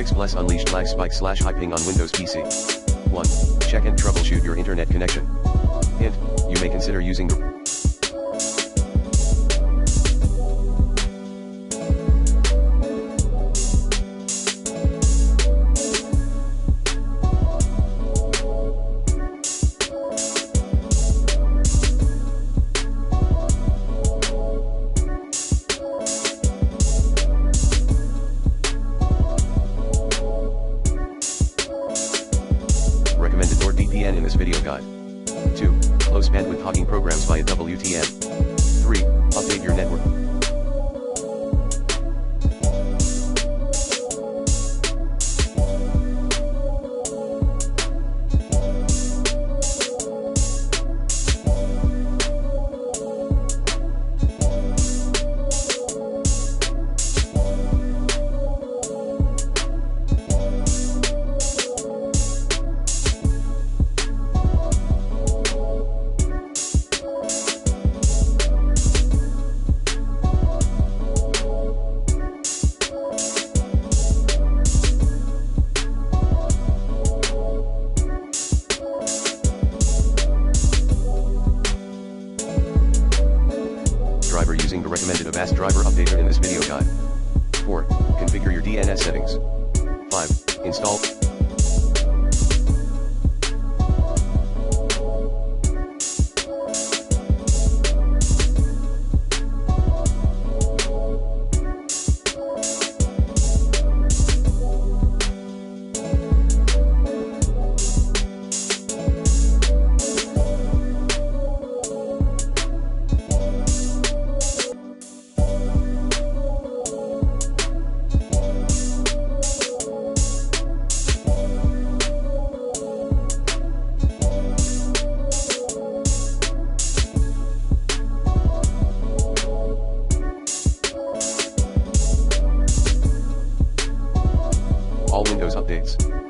Fix Plus unleashed lag spike / high ping on Windows PC. 1. Check and troubleshoot your internet connection. Hint, you may consider using the recommended NordVPN in this video guide. 2. Close bandwidth hogging programs via WTN. 3. Update your network. Driver using the recommended Avast driver updater in this video guide. 4. Configure your DNS settings. 5. Install. All Windows updates.